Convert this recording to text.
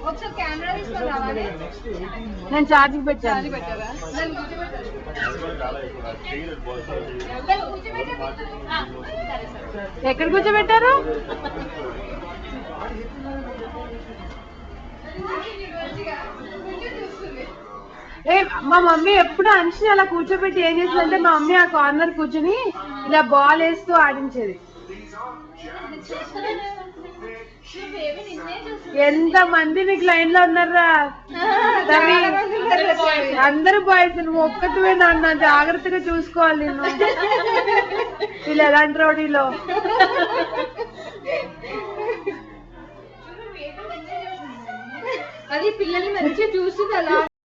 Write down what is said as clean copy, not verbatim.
ఒకసారి కెమెరా తీసుకొని రావాలి. నేను ఛార్జింగ్ పెట్టాను. ఎక్కడ కూర్చోబెట్టారు? మా మమ్మీ ఎప్పుడు అంశని అలా కూర్చోబెట్టి ఏం చేసిందంటే మా మమ్మీ ఆ కార్నర్ కూర్చుని ఇలా బాల్ వేస్తూ ఆడించేది. ఎంత మంది నీకు లైన్ లో ఉన్నారా? అందరూ బాయ్స్, నువ్వు ఒక్కటివే నాన్న, జాగ్రత్తగా చూసుకోవాలి నేను. వీళ్ళు ఎలాంటి రోడీలో అది పిల్లల్ని మంచిగా చూస్తుంది అలా.